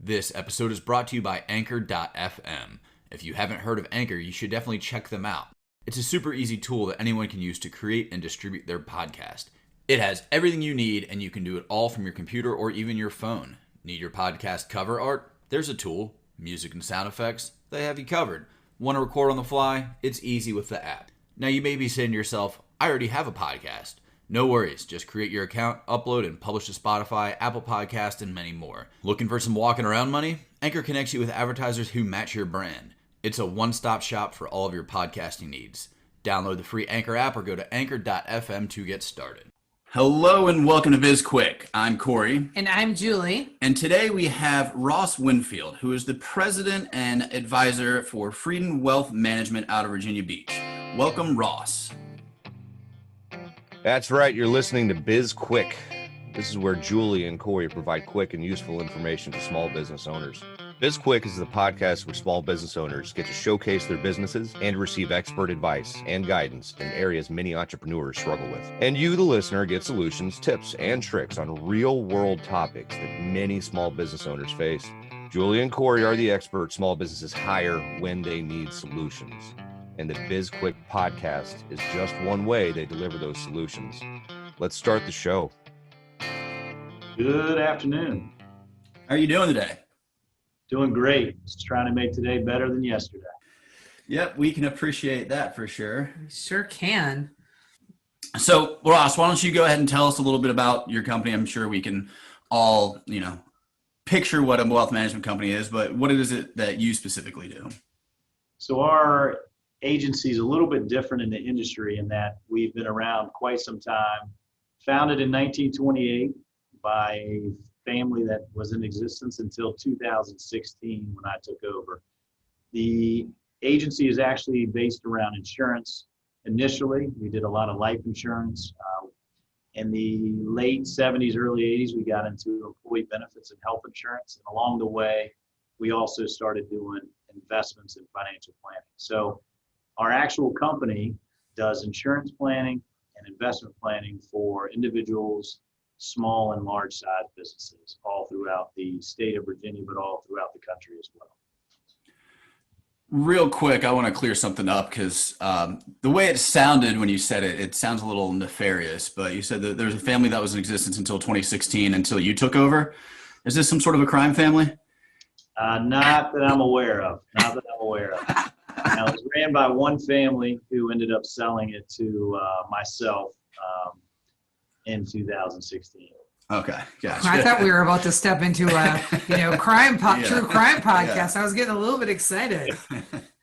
This episode is brought to you by Anchor.fm. If you haven't heard of Anchor, you should definitely check them out. It's a super easy tool that anyone can use to create and distribute their podcast. It has everything you need, and you can do it all from your computer or even your phone. Need your podcast cover art? There's a tool. Music and sound effects? They have you covered. Want to record on the fly? It's easy with the app. Now you may be saying to yourself, I already have a podcast. No worries, just create your account, upload, and publish to Spotify, Apple Podcasts, and many more. Looking for some walking around money? Anchor connects you with advertisers who match your brand. It's a one-stop shop for all of your podcasting needs. Download the free Anchor app or go to Anchor.fm to get started. Hello and welcome to BizQuik. I'm Corey. And I'm Julie. And today we have Ross Winfield, who is the president and advisor for Frieden Wealth Management out of Virginia Beach. Welcome, Ross. That's right. You're listening to BizQuik. This is where Julie and Corey provide quick and useful information to small business owners. BizQuik is the podcast where small business owners get to showcase their businesses and receive expert advice and guidance in areas many entrepreneurs struggle with. And you, the listener, get solutions, tips, and tricks on real-world topics that many small business owners face. Julie and Corey are the experts small businesses hire when they need solutions. And the BizQuik podcast is just one way they deliver those solutions. Let's start the show. Good afternoon. How are you doing today? Doing great. Just trying to make today better than yesterday. Yep, we can appreciate that for sure. We sure can. So, Ross, why don't you go ahead and tell us a little bit about your company? I'm sure we can all, picture what a wealth management company is, but what is it that you specifically do? So our agency is a little bit different in the industry in that we've been around quite some time. Founded in 1928 by a family that was in existence until 2016 when I took over. The agency is actually based around insurance. Initially, we did a lot of life insurance. In the late 70s, early 80s, we got into employee benefits and health insurance. And along the way, we also started doing investments in financial planning. So our actual company does insurance planning and investment planning for individuals, small and large size businesses all throughout the state of Virginia, but all throughout the country as well. Real quick, I want to clear something up because the way it sounded when you said it, it sounds a little nefarious, but you said that there's a family that was in existence until 2016, until you took over. Is this some sort of a crime family? Not that I'm aware of. Now, it was ran by one family who ended up selling it to myself in 2016. Okay, gotcha. I thought we were about to step into a, true crime podcast. Yeah. I was getting a little bit excited.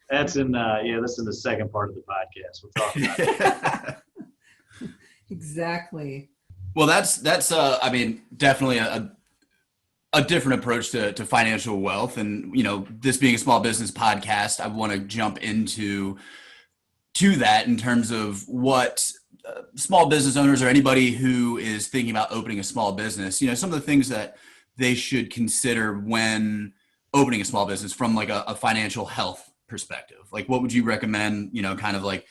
That's in, that's in the second part of the podcast. We'll talk about it. Exactly. Well, that's definitely a different approach to financial wealth. And, this being a small business podcast, I want to jump into that in terms of what small business owners or anybody who is thinking about opening a small business, some of the things that they should consider when opening a small business from like a financial health perspective. Like what would you recommend, kind of like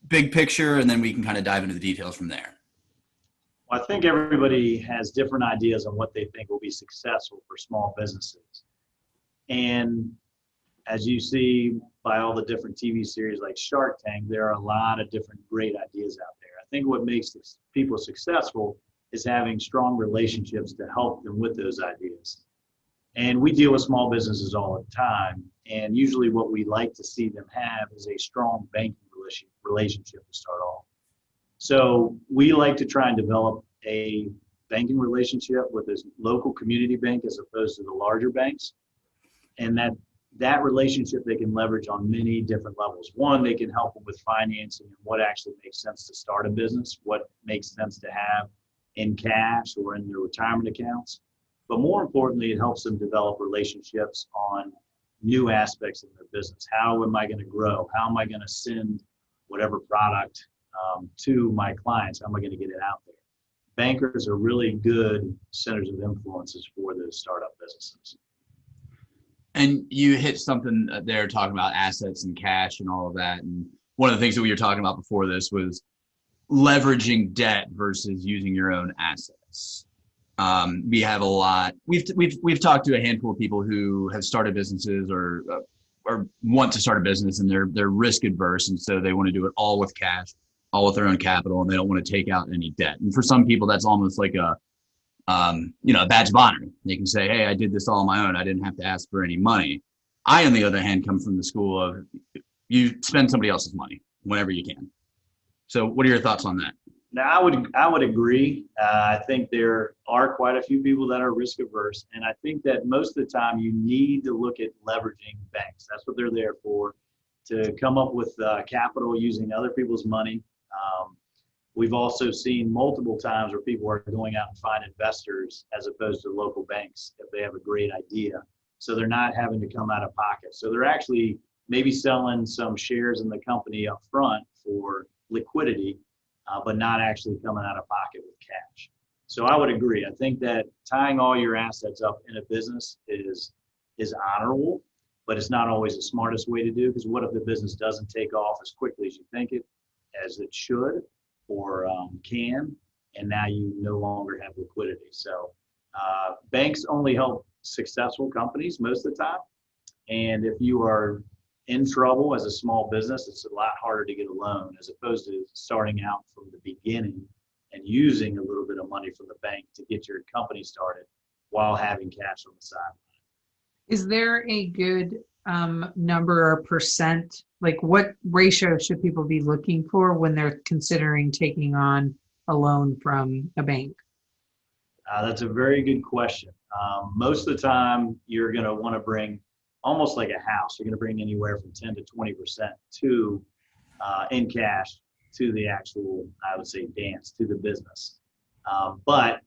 big picture, and then we can kind of dive into the details from there. Well, I think everybody has different ideas on what they think will be successful for small businesses. And as you see by all the different TV series like Shark Tank, there are a lot of different great ideas out there. I think what makes people successful is having strong relationships to help them with those ideas. And we deal with small businesses all the time. And usually what we like to see them have is a strong banking relationship to start off. So we like to try and develop a banking relationship with this local community bank as opposed to the larger banks. And that relationship they can leverage on many different levels. One, they can help them with financing and what actually makes sense to start a business, what makes sense to have in cash or in their retirement accounts. But more importantly, it helps them develop relationships on new aspects of their business. How am I going to grow? How am I going to send whatever product to my clients? How am I going to get it out there? Bankers are really good centers of influences for those startup businesses. And you hit something there talking about assets and cash and all of that. And one of the things that we were talking about before this was leveraging debt versus using your own assets. We have a lot. We've talked to a handful of people who have started businesses or want to start a business, and they're risk adverse, and so they want to do it all with cash, all with their own capital, and they don't want to take out any debt. And for some people, that's almost like a badge of honor. They can say, "Hey, I did this all on my own. I didn't have to ask for any money." I, on the other hand, come from the school of you spend somebody else's money whenever you can. So, what are your thoughts on that? Now, I would agree. I think there are quite a few people that are risk averse, and I think that most of the time you need to look at leveraging banks. That's what they're there for, to come up with capital using other people's money. We've also seen multiple times where people are going out and find investors as opposed to local banks if they have a great idea. So they're not having to come out of pocket. So they're actually maybe selling some shares in the company up front for liquidity, but not actually coming out of pocket with cash. So I would agree. I think that tying all your assets up in a business is honorable, but it's not always the smartest way to do, because what if the business doesn't take off as quickly as you think as it should or can, and now you no longer have liquidity. So banks only help successful companies most of the time. And if you are in trouble as a small business, it's a lot harder to get a loan as opposed to starting out from the beginning and using a little bit of money from the bank to get your company started while having cash on the side. Is there a good number or percent? Like, what ratio should people be looking for when they're considering taking on a loan from a bank? That's a very good question. Most of the time, you're going to want to bring, almost like a house, you're going to bring anywhere from 10 to 20% to in cash to the actual, I would say, dance, to the business. But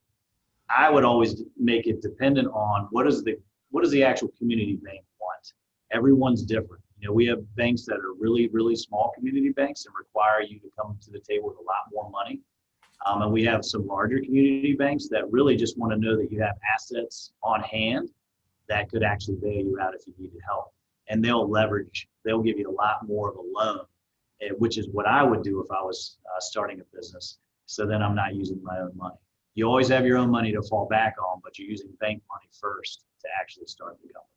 I would always make it dependent on what does the actual community bank want. Everyone's different. We have banks that are really, really small community banks and require you to come to the table with a lot more money. And we have some larger community banks that really just want to know that you have assets on hand that could actually bail you out if you needed help. And they'll give you a lot more of a loan, which is what I would do if I was starting a business. So then I'm not using my own money. You always have your own money to fall back on, but you're using bank money first to actually start the company.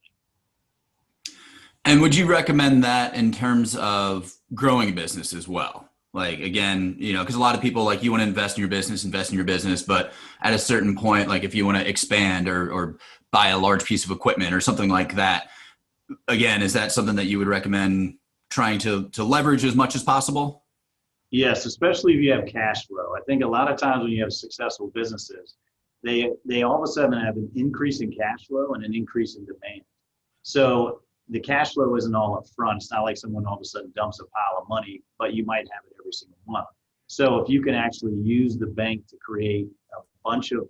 And would you recommend that in terms of growing a business as well? Like, again, because a lot of people, like, you want to invest in your business, but at a certain point, like if you want to expand or buy a large piece of equipment or something like that, again, is that something that you would recommend trying to leverage as much as possible? Yes, especially if you have cash flow. I think a lot of times when you have successful businesses, they all of a sudden have an increase in cash flow and an increase in demand. So the cash flow isn't all up front. It's not like someone all of a sudden dumps a pile of money, but you might have it every single month. So if you can actually use the bank to create a bunch of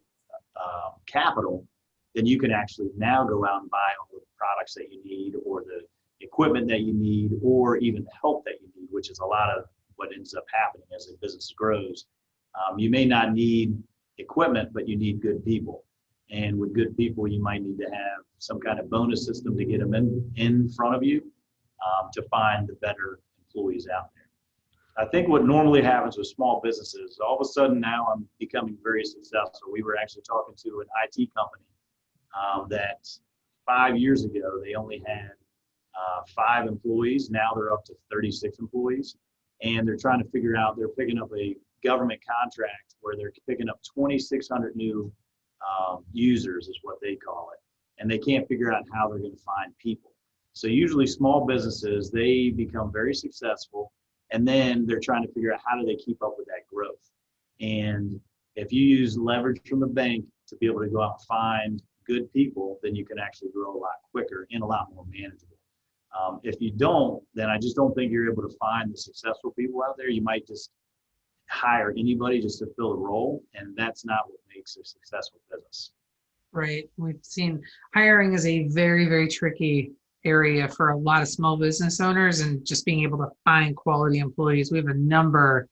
capital, then you can actually now go out and buy all the products that you need, or the equipment that you need, or even the help that you need, which is a lot of what ends up happening as a business grows. You may not need equipment, but you need good people. And with good people, you might need to have some kind of bonus system to get them in front of you to find the better employees out there. I think what normally happens with small businesses, all of a sudden now I'm becoming very successful. We were actually talking to an IT company that 5 years ago, they only had 5 employees. Now they're up to 36 employees. And they're trying to figure out, they're picking up a government contract where they're picking up 2,600 new users, is what they call it. And they can't figure out how they're going to find people. So usually small businesses, they become very successful, and then they're trying to figure out how do they keep up with that growth. And if you use leverage from the bank to be able to go out and find good people, then you can actually grow a lot quicker and a lot more manageable. If you don't, then I just don't think you're able to find the successful people out there. You might just hire anybody just to fill a role, and that's not what makes a successful business. Right. We've seen hiring is a very, very tricky area for a lot of small business owners, and just being able to find quality employees. We have a number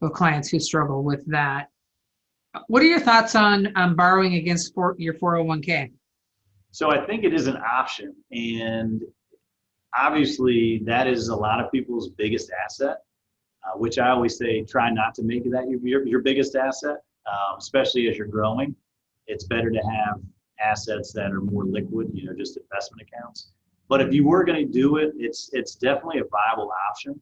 of clients who struggle with that. What are your thoughts on borrowing against your 401k? So I think it is an option, and obviously that is a lot of people's biggest asset, which I always say try not to make that your biggest asset, especially as you're growing. It's better to have assets that are more liquid, just investment accounts. But if you were going to do it, it's definitely a viable option.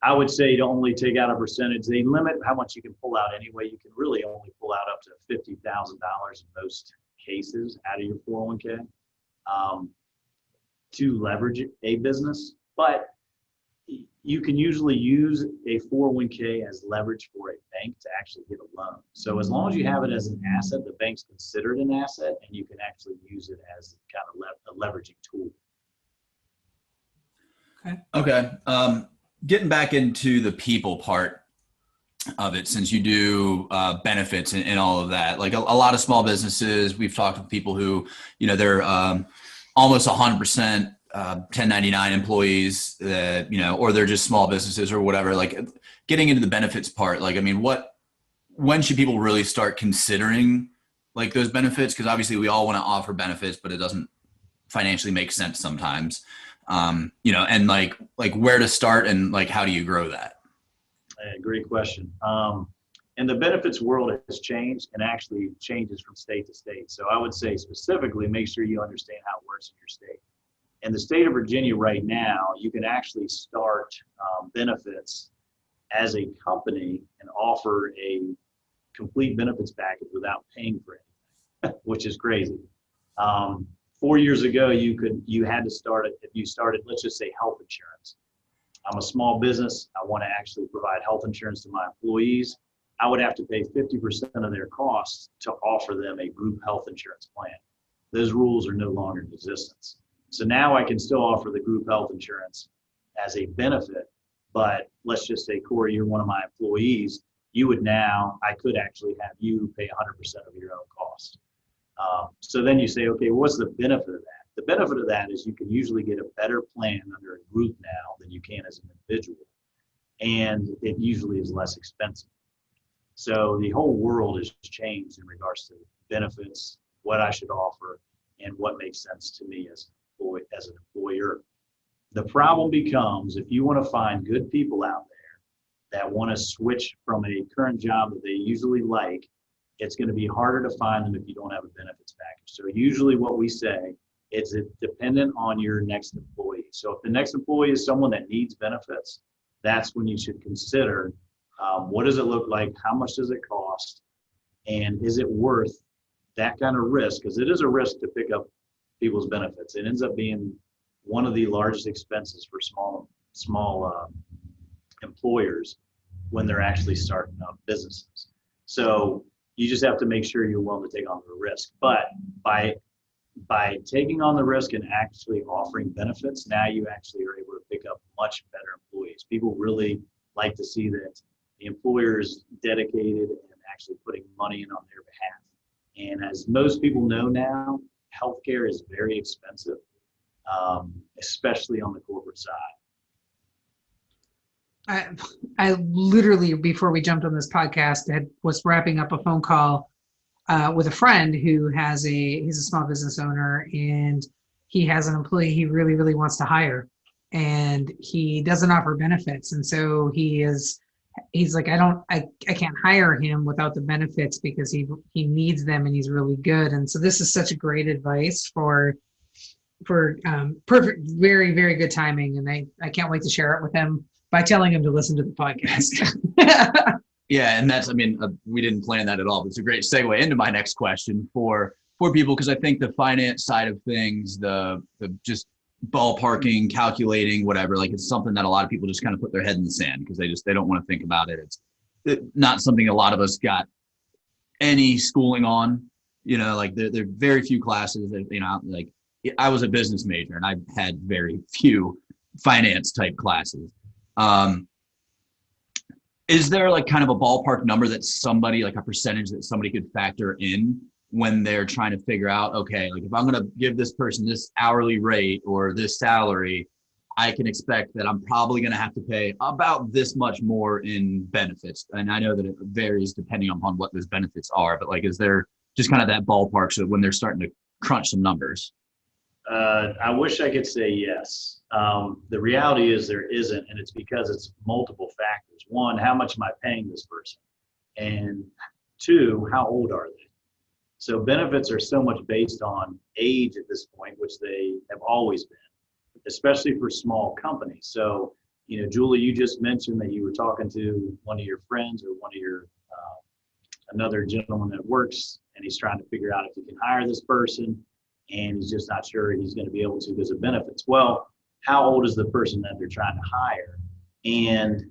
I would say to only take out a percentage. They limit how much you can pull out anyway. You can really only pull out up to $50,000 in most cases out of your 401k to leverage a business. But you can usually use a 401k as leverage for a bank to actually get a loan. So as long as you have it as an asset, the bank's considered an asset, and you can actually use it as kind of a leveraging tool. Okay. Getting back into the people part of it, since you do benefits and all of that, like a lot of small businesses, we've talked with people who, they're almost 100% 1099 employees that, or they're just small businesses or whatever. Like getting into the benefits part, like, I mean, when should people really start considering like those benefits? Because obviously we all want to offer benefits, but it doesn't financially make sense sometimes. And like where to start and like, how do you grow that? Great question. And the benefits world has changed and actually changes from state to state. So I would say specifically, make sure you understand how it works in your state. In the state of Virginia right now, you can actually start benefits as a company and offer a complete benefits package without paying for anything, which is crazy. 4 years ago, you had to start it. If you started, let's just say health insurance. I'm a small business. I want to actually provide health insurance to my employees. I would have to pay 50% of their costs to offer them a group health insurance plan. Those rules are no longer in existence. So now I can still offer the group health insurance as a benefit, but let's just say, Corey, you're one of my employees. I could actually have you pay 100% of your own cost. So then you say, okay, what's the benefit of that? The benefit of that is you can usually get a better plan under a group now than you can as an individual. And it usually is less expensive. So the whole world has changed in regards to benefits, what I should offer, and what makes sense to me as an employer. The problem becomes if you want to find good people out there that want to switch from a current job that they usually like, it's going to be harder to find them if you don't have a benefits package. So usually what we say is it's dependent on your next employee. So if the next employee is someone that needs benefits, that's when you should consider what does it look like, how much does it cost, and is it worth that kind of risk? Because it is a risk to pick up people's benefits. It ends up being one of the largest expenses for small employers when they're actually starting up businesses. So you just have to make sure you're willing to take on the risk. But by taking on the risk and actually offering benefits, now you actually are able to pick up much better employees. People really like to see that the employer is dedicated and actually putting money in on their behalf. And as most people know now, healthcare is very expensive, especially on the corporate side. I literally, before we jumped on this podcast, was wrapping up a phone call with a friend who he's a small business owner, and he has an employee he really, really wants to hire, and he doesn't offer benefits. And so he's like, I can't hire him without the benefits because he needs them and he's really good. And so this is such a great advice for perfect, very, very good timing. And I can't wait to share it with him by telling him to listen to the podcast. Yeah. And we didn't plan that at all, but it's a great segue into my next question for people. Cause I think the finance side of things, the just ballparking, calculating, whatever, like it's something that a lot of people just kind of put their head in the sand because they don't want to think about it. It's not something a lot of us got any schooling on, like there are very few classes that, like I was a business major and I had very few finance type classes. Is there like kind of a ballpark number that somebody, like a percentage that somebody could factor in when they're trying to figure out, okay, like if I'm going to give this person this hourly rate or this salary, I can expect that I'm probably going to have to pay about this much more in benefits. And I know that it varies depending upon what those benefits are, but like, is there just kind of that ballpark so when they're starting to crunch some numbers? I wish I could say yes. The reality is there isn't, and it's because it's multiple factors. One, how much am I paying this person? And two, how old are they? So benefits are so much based on age at this point, which they have always been, especially for small companies. So, Julie, you just mentioned that you were talking to one of your friends or one of your another gentleman that works, and he's trying to figure out if he can hire this person, and he's just not sure he's going to be able to because of benefits. Well, how old is the person that they're trying to hire? And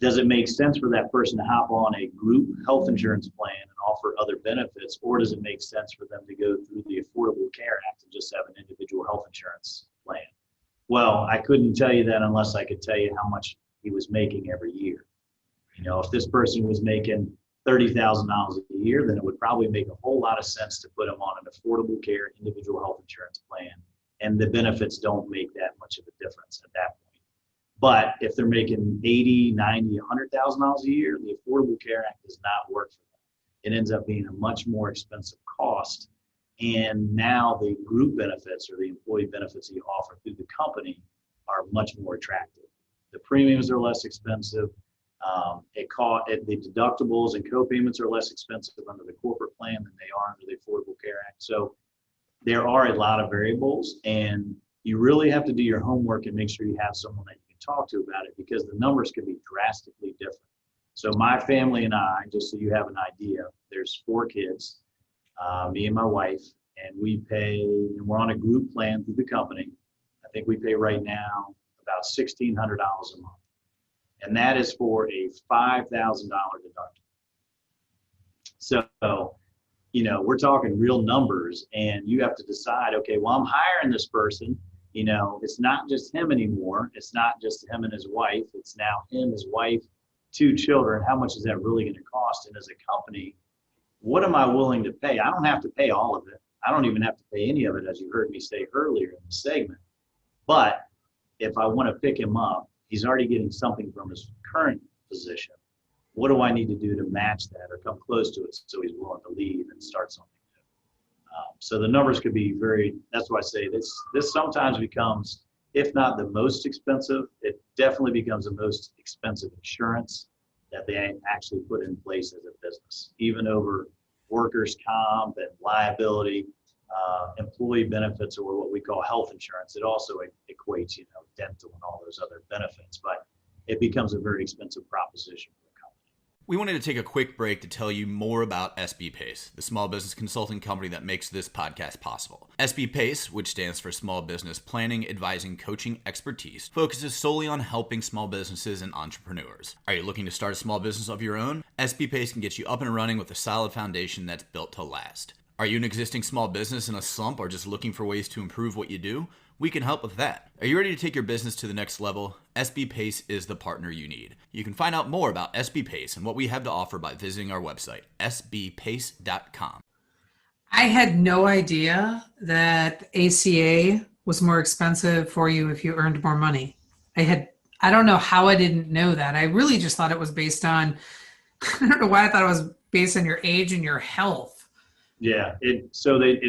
does it make sense for that person to hop on a group health insurance plan and offer other benefits, or does it make sense for them to go through the Affordable Care Act and just have an individual health insurance plan? Well, I couldn't tell you that unless I could tell you how much he was making every year. If this person was making $30,000 a year, then it would probably make a whole lot of sense to put them on an Affordable Care individual health insurance plan, and the benefits don't make that much of a difference at that point. But if they're making $80,000, $90,000, $100,000 a year, the Affordable Care Act does not work for them. It ends up being a much more expensive cost. And now the group benefits or the employee benefits that you offer through the company are much more attractive. The premiums are less expensive. The deductibles and co-payments are less expensive under the corporate plan than they are under the Affordable Care Act. So there are a lot of variables, and you really have to do your homework and make sure you have someone that you can talk to about it, because the numbers can be drastically different. So my family and I, just so you have an idea, there's 4 kids, me and my wife, and we're on a group plan through the company. I think we pay right now about $1,600 a month. And that is for a $5,000 deductible. So, we're talking real numbers, and you have to decide, okay, well, I'm hiring this person. It's not just him anymore. It's not just him and his wife. It's now him, his wife, 2 children. How much is that really going to cost? And as a company, what am I willing to pay? I don't have to pay all of it. I don't even have to pay any of it, as you heard me say earlier in the segment. But if I want to pick him up, he's already getting something from his current position. What do I need to do to match that or come close to it so he's willing to leave and start something new? So the numbers could be that's why I say this sometimes becomes, if not the most expensive, it definitely becomes the most expensive insurance that they actually put in place as a business, even over workers' comp and liability, employee benefits, or what we call health insurance. It also equates, dental and all those other benefits, but it becomes a very expensive proposition for the company. We wanted to take a quick break to tell you more about SB Pace, the small business consulting company that makes this podcast possible. SB Pace, which stands for Small Business Planning, Advising, Coaching, Expertise, focuses solely on helping small businesses and entrepreneurs. Are you looking to start a small business of your own? SB Pace can get you up and running with a solid foundation that's built to last. Are you an existing small business in a slump or just looking for ways to improve what you do? We can help with that. Are you ready to take your business to the next level? SB Pace is the partner you need. You can find out more about SB Pace and what we have to offer by visiting our website, sbpace.com. I had no idea that ACA was more expensive for you if you earned more money. I don't know how I didn't know that. I really just thought it was based on, I don't know why I thought it was based on your age and your health. Yeah, it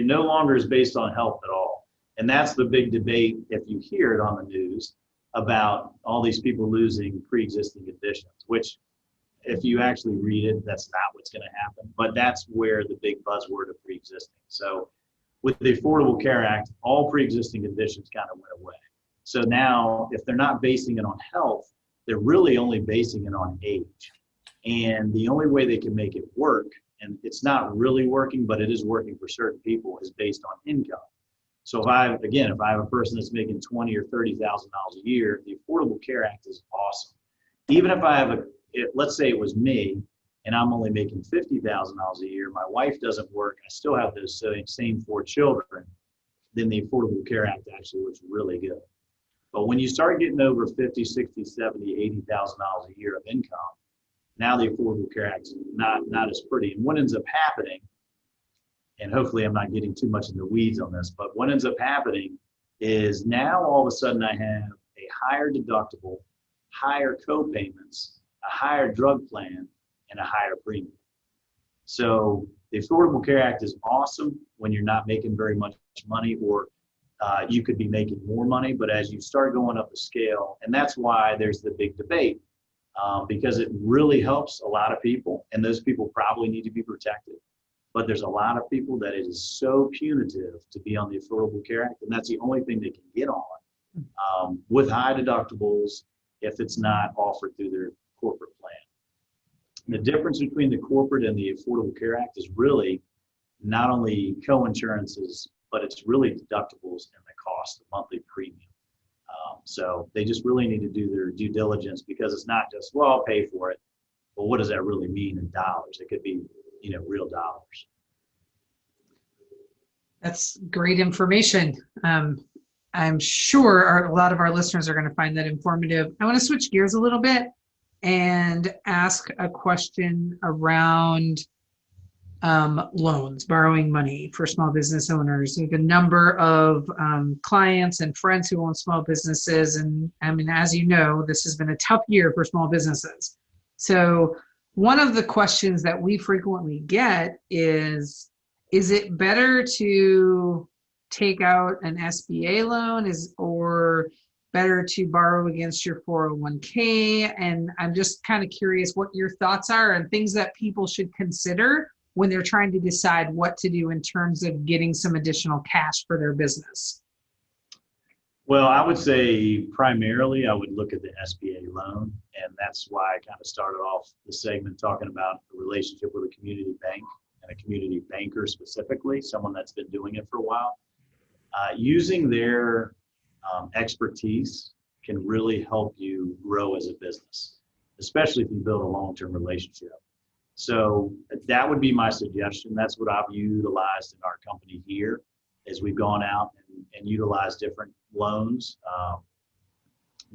no longer is based on health at all. And that's the big debate, if you hear it on the news, about all these people losing pre-existing conditions, which if you actually read it, that's not what's going to happen. But that's where the big buzzword of pre-existing. So with the Affordable Care Act, all pre-existing conditions kind of went away. So now if they're not basing it on health, they're really only basing it on age. And the only way they can make it work, and it's not really working, but it is working for certain people, is based on income. So if I have a person that's making $20,000 or $30,000 a year, the Affordable Care Act is awesome. Even if I have let's say it was me, and I'm only making $50,000 a year, my wife doesn't work, I still have those same 4 children, then the Affordable Care Act actually was really good. But when you start getting over $50,000, $60,000, $70,000, $80,000 a year of income, now the Affordable Care Act is not as pretty. And what ends up happening, and hopefully I'm not getting too much in the weeds on this, but what ends up happening is now all of a sudden I have a higher deductible, higher co-payments, a higher drug plan, and a higher premium. So the Affordable Care Act is awesome when you're not making very much money, or you could be making more money, but as you start going up the scale, and that's why there's the big debate, because it really helps a lot of people, and those people probably need to be protected. But there's a lot of people that it is so punitive to be on the Affordable Care Act, and that's the only thing they can get on with high deductibles if it's not offered through their corporate plan. The difference between the corporate and the Affordable Care Act is really not only co-insurances, but it's really deductibles and the cost, the monthly premium. So they just really need to do their due diligence, because it's not just, well, I'll pay for it. But what does that really mean in dollars? It could be, real dollars. That's great information. I'm sure a lot of our listeners are going to find that informative. I want to switch gears a little bit and ask a question around loans, borrowing money for small business owners. We have a number of clients and friends who own small businesses. And I mean, as you know, this has been a tough year for small businesses. So one of the questions that we frequently get is it better to take out an SBA loan or better to borrow against your 401k? And I'm just kind of curious what your thoughts are and things that people should consider when they're trying to decide what to do in terms of getting some additional cash for their business. Well, I would say primarily I would look at the SBA loan, and that's why I kind of started off the segment talking about the relationship with a community bank and a community banker specifically, someone that's been doing it for a while. Using their expertise can really help you grow as a business, especially if you build a long-term relationship. So that would be my suggestion. That's what I've utilized in our company here, as we've gone out and utilized different loans,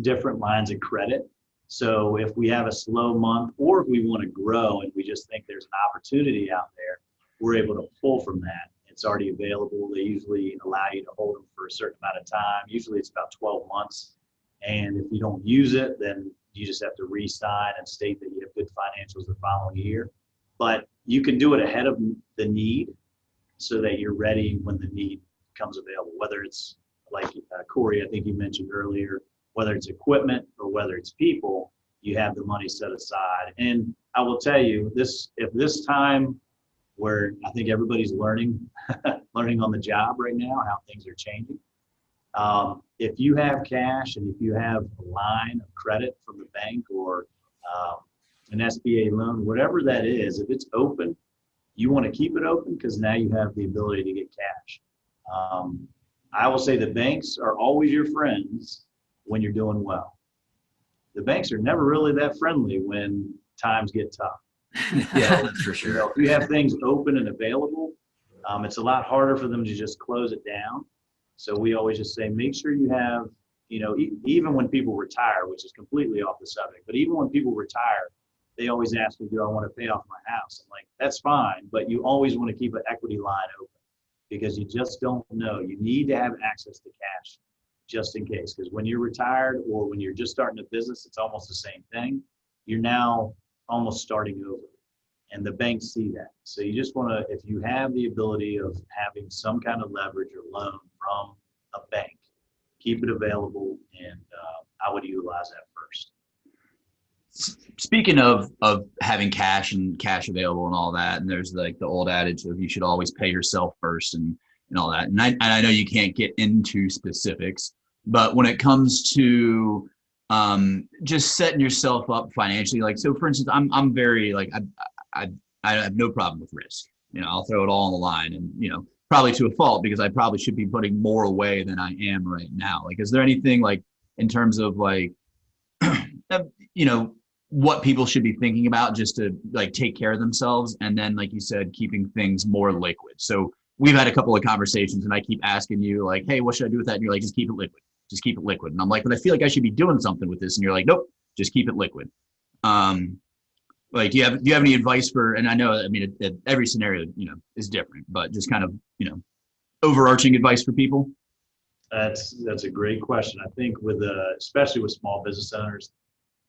different lines of credit. So if we have a slow month, or if we want to grow and we just think there's an opportunity out there, we're able to pull from that. It's already available. They usually allow you to hold them for a certain amount of time. Usually it's about 12 months. And if you don't use it, then you just have to re-sign and state that you have good financials the following year. But you can do it ahead of the need so that you're ready when the need comes available, whether it's like Corey, I think you mentioned earlier, whether it's equipment or whether it's people, you have the money set aside. And I will tell you if this time where I think everybody's learning on the job right now, how things are changing. If you have cash and if you have a line of credit from the bank or an SBA loan, whatever that is, if it's open, you want to keep it open because now you have the ability to get cash. I will say the banks are always your friends when you're doing well. The banks are never really that friendly when times get tough. Yeah, that's for sure. If you have things open and available, it's a lot harder for them to just close it down. So we always just say, make sure you have, even when people retire, which is completely off the subject, but even when people retire, they always ask me, do I want to pay off my house? I'm like, that's fine, but you always want to keep an equity line open because you just don't know. You need to have access to cash just in case, because when you're retired or when you're just starting a business, it's almost the same thing. You're now almost starting over, and the banks see that. So you just want to, if you have the ability of having some kind of leverage or loan from a bank, keep it available, and I would utilize that first. Speaking of having cash and cash available and all that, and there's like the old adage of you should always pay yourself first and all that. And I know you can't get into specifics, but when it comes to just setting yourself up financially, like, so for instance, I'm very like, I have no problem with risk. I'll throw it all on the line, and, probably to a fault because I probably should be putting more away than I am right now. Like, is there anything like in terms of like, what people should be thinking about just to like take care of themselves? And then, like you said, keeping things more liquid. So we've had a couple of conversations and I keep asking you like, hey, what should I do with that? And you're like, just keep it liquid. Just keep it liquid. And I'm like, but I feel like I should be doing something with this. And you're like, nope, just keep it liquid. Like, do you have any advice for, and I know, I mean, every scenario, is different, but just kind of, overarching advice for people? That's a great question. I think especially with small business owners,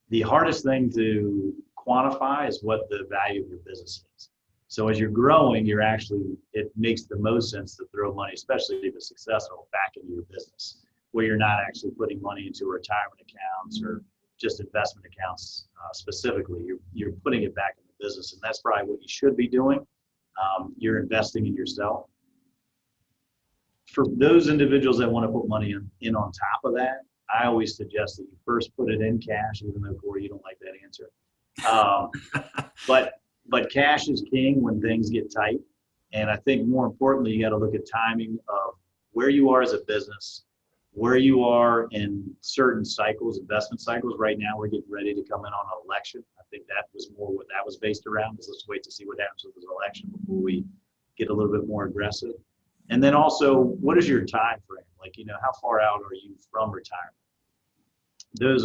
the hardest thing to quantify is what the value of your business is. So as you're growing, it makes the most sense to throw money, especially if it's successful, back into your business, where you're not actually putting money into retirement accounts or just investment accounts specifically. You're putting it back in the business, and that's probably what you should be doing. You're investing in yourself. For those individuals that want to put money in on top of that, I always suggest that you first put it in cash, even though, Corey, you don't like that answer. But cash is king when things get tight. And I think more importantly, you got to look at timing of where you are as a business, where you are in certain cycles, investment cycles. Right now, we're getting ready to come in on an election. I think that was more what that was based around, is let's wait to see what happens with this election before we get a little bit more aggressive. And then also, what is your time frame? Like, how far out are you from retirement?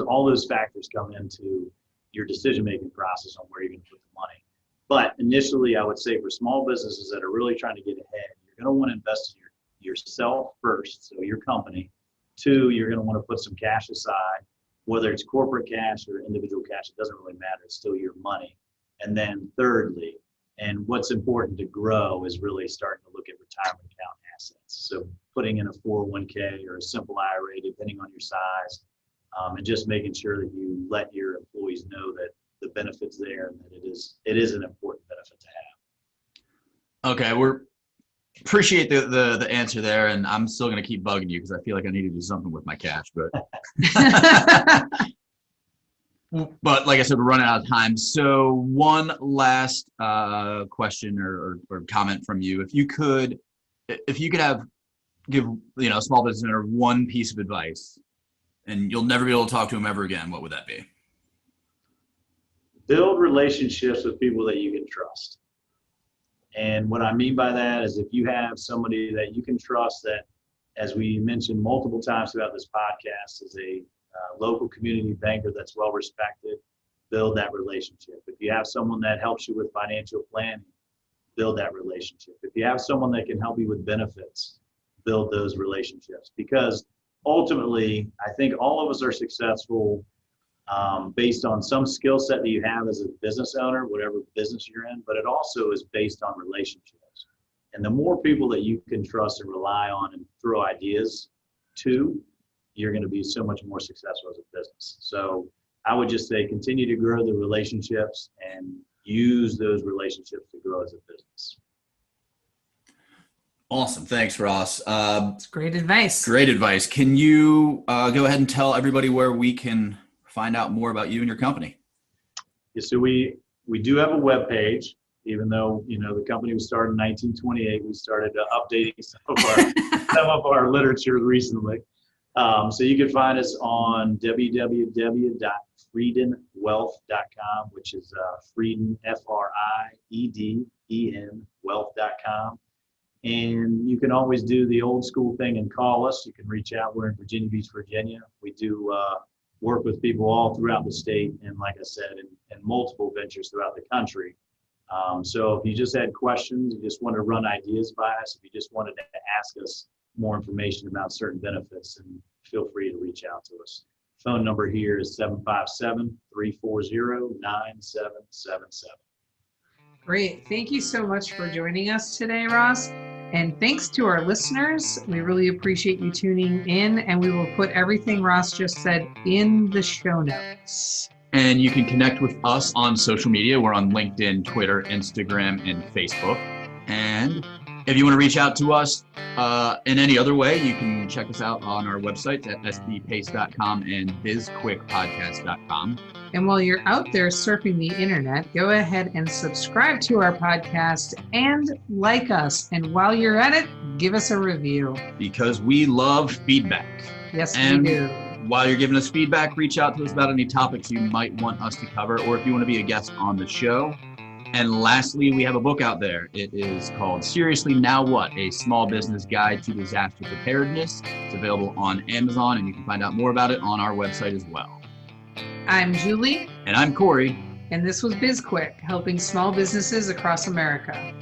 All those factors come into your decision-making process on where you're going to put the money. But initially, I would say for small businesses that are really trying to get ahead, you're going to want to invest in yourself first, so your company. 2, you're going to want to put some cash aside, whether it's corporate cash or individual cash, it doesn't really matter. It's still your money. And then thirdly, and what's important to grow is really starting to look at retirement account assets. So putting in a 401k or a simple IRA, depending on your size, and just making sure that you let your employees know that the benefit's there and that it is an important benefit to have. Okay, appreciate the answer there, and I'm still going to keep bugging you because I feel like I need to do something with my cash, but but like I said, we're running out of time. So one last question or comment from you. If you could give a small business owner one piece of advice, and you'll never be able to talk to him ever again, what would that be? Build relationships with people that you can trust. And what I mean by that is if you have somebody that you can trust that, as we mentioned multiple times throughout this podcast, is a local community banker that's well respected, build that relationship. If you have someone that helps you with financial planning, build that relationship. If you have someone that can help you with benefits, build those relationships. Because ultimately, I think all of us are successful based on some skill set that you have as a business owner, whatever business you're in, but it also is based on relationships. And the more people that you can trust and rely on and throw ideas to, you're going to be so much more successful as a business. So I would just say continue to grow the relationships and use those relationships to grow as a business. Awesome. Thanks, Ross. It's great advice. Great advice. Can you go ahead and tell everybody where we can find out more about you and your company? Yeah, so we do have a web page, even though, the company was started in 1928, we started updating some of our literature recently. So you can find us on www.friedenwealth.com, which is Frieden, Frieden, wealth.com. And you can always do the old school thing and call us. You can reach out. We're in Virginia Beach, Virginia. We do work with people all throughout the state, and like I said, in multiple ventures throughout the country. So if you just had questions, you just want to run ideas by us, if you just wanted to ask us more information about certain benefits, and feel free to reach out to us. Phone number here is 757-340-9777. Great. Thank you so much for joining us today, Ross. And thanks to our listeners. We really appreciate you tuning in, and we will put everything Ross just said in the show notes. And you can connect with us on social media. We're on LinkedIn, Twitter, Instagram, and Facebook. And if you want to reach out to us in any other way, you can check us out on our websites at sbpace.com and bizquickpodcast.com. And while you're out there surfing the internet, go ahead and subscribe to our podcast and like us. And while you're at it, give us a review. Because we love feedback. Yes, and we do. While you're giving us feedback, reach out to us about any topics you might want us to cover, or if you want to be a guest on the show. And lastly, we have a book out there. It is called Seriously Now What? A Small Business Guide to Disaster Preparedness. It's available on Amazon, and you can find out more about it on our website as well. I'm Julie. And I'm Corey. And this was BizQuik, helping small businesses across America.